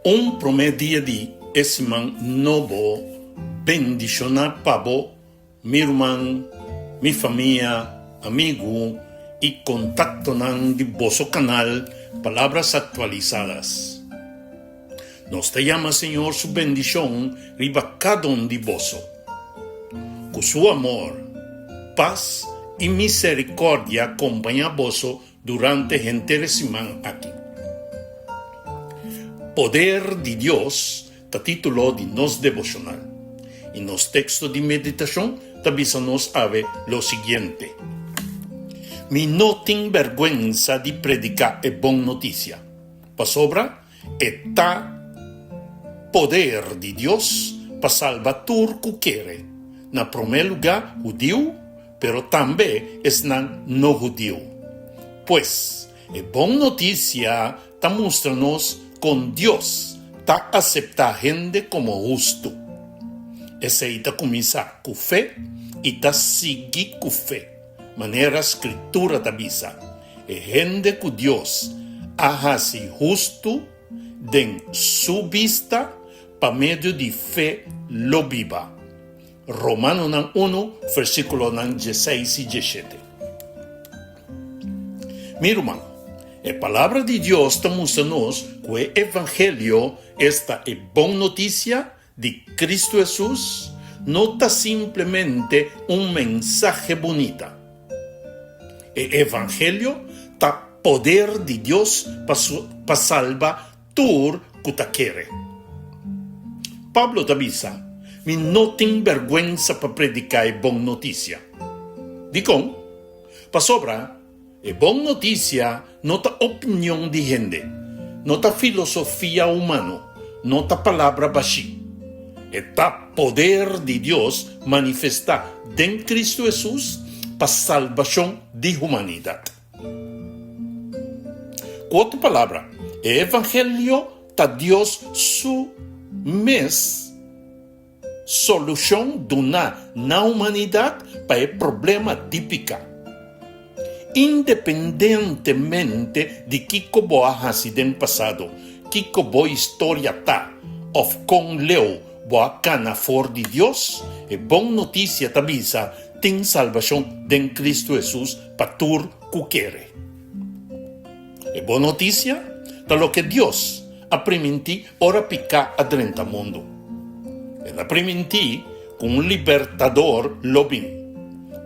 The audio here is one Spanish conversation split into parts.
Un promedio di esiman nobo bendiciona pabo, mi irmão, mi familia, amigo y contacto nan di vosso canal Palabras Actualizadas. Nos te llama, Señor, su bendición riba cada un di vosso. Con su amor, paz y misericordia acompaña a vosso durante gente siman aquí. Poder de Dios ta título de nos devocional. Y nos textos de meditación también nos ave lo siguiente. Mi no ten vergüenza de predicar e buona noticia. Pa sobra, está poder de Dios pa salvatur que quiere. Na primer lugar, judío, pero también es na no judío. Pues, e buona noticia ta mostranos con Dios, ta acepta gente como justo. Ese ta comienza con fe y ta sigue con fe. Manera escritura ta visa. E gente que Dios hace justo den su vista pa medio de fe lo viva. Romano 1, versículo 16 y 17. Mi hermano, la palabra de Dios te muestra-nos que el Evangelio, esta es buena noticia de Cristo Jesús, no está simplemente un mensaje bonito. El Evangelio está poder de Dios para salvar todo que te quiere. Pablo te avisa, mi no ten vergüenza para predicar buena noticia. Dico, para sobra, e buona noticia non ta opinión di gente, non ta filosofia humana, non ta palabra bashi. E ta poder di Dios manifesta en Cristo Jesús pa salvación di humanidad. Otra palabra, el evangelio ta Dios su mes solución duna na humanidad pa el problema típico. Independentemente de Kiko boa hasiden passado, Kiko boa história tá, of con leu boa cana for de Deus, e bom notícia tabisa tem salvação den Cristo Jesus patur cuquere. E boa notícia tá lo que Deus aprimenti ora pica adrenta mundo. E aprimenti com um libertador lobin.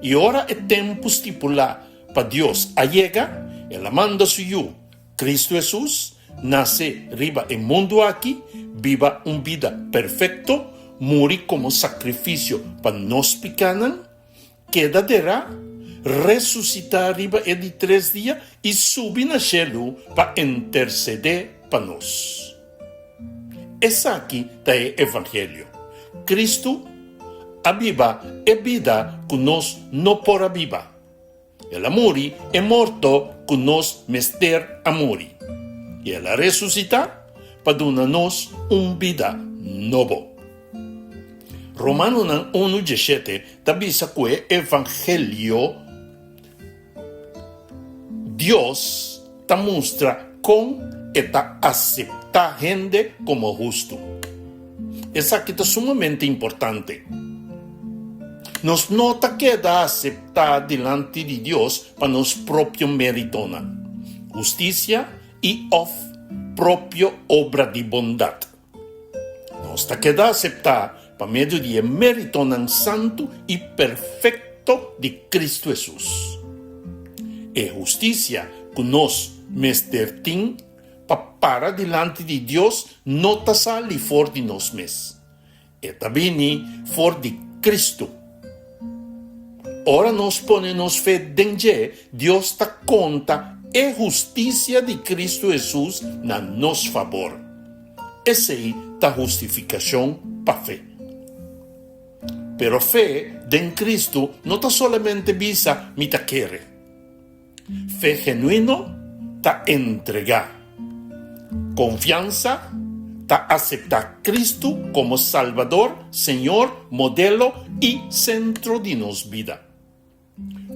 E ora é tempo stipular para Dios allega, Él manda suyo, Cristo Jesús, nace riba el mundo aquí, viva una vida perfecto, muri como sacrificio para nos picanan, queda derá, resucitar riba de 3 días y subir al cielo para interceder para nos. Es aquí el evangelio. Cristo aviva e vida que nos no por viva. El amori è morto con nos mester amori. Y el resucita para darnos un vida nuevo. Romano 1:17 tabisa que evangelio Dios ta muestra con eta acepta gente como justo. Esa que es sumamente importante. Nos nota queda aceptar delante de Dios para nos propio meritona, justicia y of propio obra de bondad. Nos queda aceptar para medio de meritonan santo y perfecto de Cristo Jesús. E justicia que nos mestertin para delante de Dios no ta sali for de nos mes. E tabini for de Cristo. Ora nos ponemos fe denje, Dios ta conta e justicia de Cristo Jesús na nos favor. Ese ta justificación pa fe. Pero fe den Cristo no ta solamente visa mi ta quiere. Fe genuino ta entrega. Confianza ta aceptar Cristo como Salvador, Señor, modelo y centro de nos vida.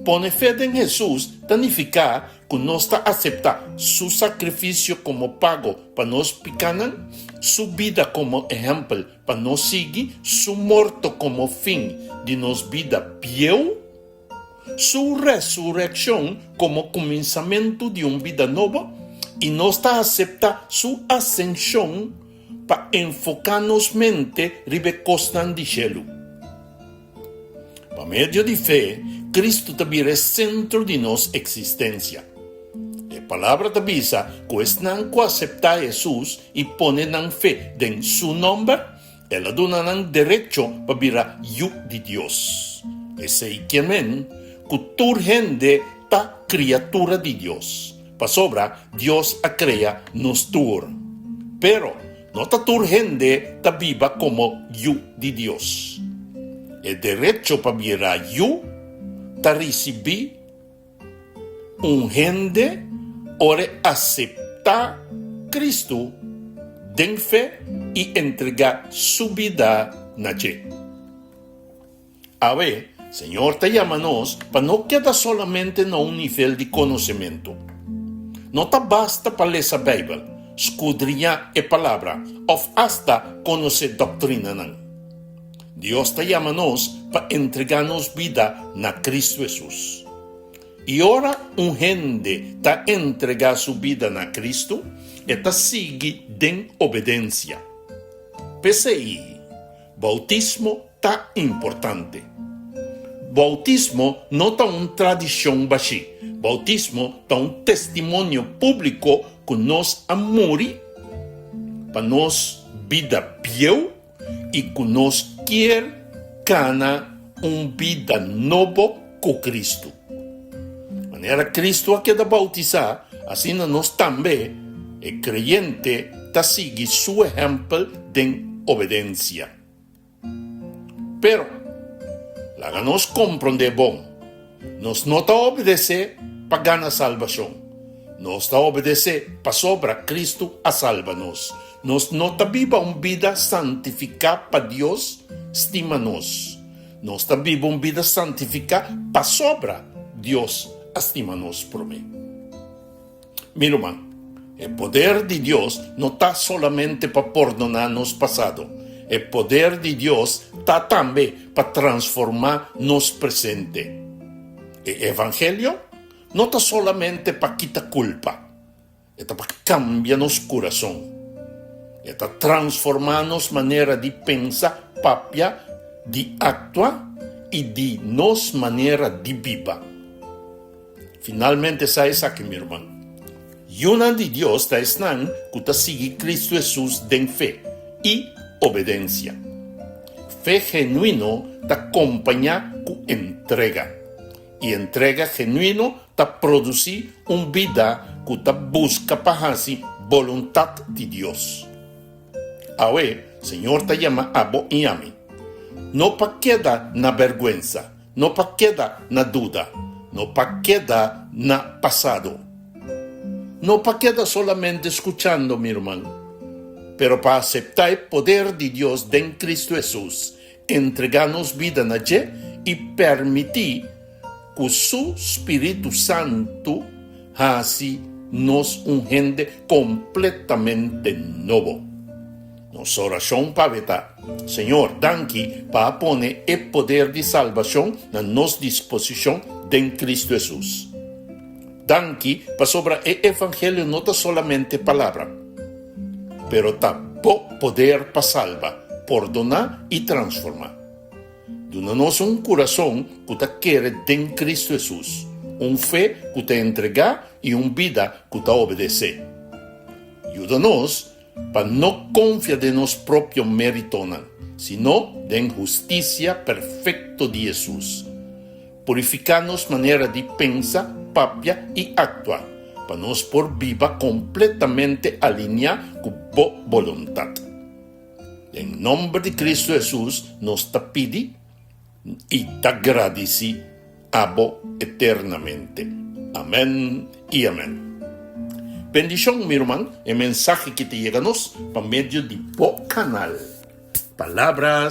Pone fe en Jesús significa que nos acepta su sacrificio como pago para nos picanan, su vida como ejemplo para nos seguir, su muerto como fin de nos vida pieu, su resurrección como comenzamiento de una vida nueva y nos acepta su ascensión para enfocarnos mente ribe costan di cielo. Por medio de fe, Cristo también es centro de nuestra existencia. La palabra te avisa que están que aceptar a Jesús y ponen en fe en su nombre, ella donan derecho para virar hijo de Dios. Ese quien que tu gente ta criatura de Dios. Para sobra, Dios ha creado nos tur. Pero no ta tu gente ta viva como hijo de Dios. El derecho para virar hijo ta recibir un gente ore aceptar Cristo den fe y entregar su vida na Él. A ver, Señor te llamanos para no quedar solamente en un nivel de conocimiento. No te basta para leer la Biblia, escudriñar la palabra o hasta conocer doctrina. Dios te llamanos para entregarnos vida na Cristo Jesús. Y ahora un gente ta entrega su vida na Cristo y ta sigue en obediencia. PCI, bautismo ta importante. Bautismo no ta una tradición baixi. Bautismo ta un testimonio público que nos amori para nos vida pieu y que nos quiere cana un vida nuevo con Cristo. Manera Cristo ha quedado bautizar, así nos también, el creyente ta sigue su ejemplo de obediencia. Pero, la nos comprende bon, nos no ta obedece para ganar salvación, nos ta obedece para sobra Cristo a salvarnos, nos no ta viva una vida santificada para Dios, estima-nos, nos ta viva una vida santificada para sobra Dios, estima-nos por mí. Mira, hermano, el poder de Dios no está solamente para perdonarnos pasado. El poder de Dios está también para transformarnos presente. El Evangelio no está solamente para quitar culpa. Está para cambiarnos corazón. Está transformarnos manera de pensar, papia, de actuar y de nos manera de vivir. Finalmente, ¿sabes aquí, mi hermano? Y una de Dios está en que te sigue Cristo Jesús en fe y obediencia. Fe genuino te acompaña con entrega. Y entrega genuino te produce una vida que te busca para hacer voluntad de Dios. Ahora, Señor te llama a vos y a mí. No para quedar na vergüenza, no para quedar na duda, no para quedar na pasado. No para quedar solamente escuchando, mi hermano, pero para aceptar el poder de Dios en Cristo Jesús, entregarnos vida a Él y permitir que su Espíritu Santo hace nos un gente completamente nuevo. Nuestra oración para vetar, Señor, danke para poner el poder de salvación a nuestra disposición en Cristo Jesús. Danke para sobre el Evangelio no está solamente palabra, pero está poder para salvar, perdonar y transformar. Dónanos un corazón que te quiere en Cristo Jesús, un fe que te entrega y una vida que te obedece. Ayúdanos para no confiar de nos propio mérito, sino de justicia perfecta de Jesús. Purificarnos manera de pensar, papia y actuar, para nos por viva completamente alinear con tu voluntad. En nombre de Cristo Jesús nos te pide y te agradece a vos eternamente. Amén y amén. Bendición, mi hermano, el mensaje que te llega por medio de tu canal. Palabras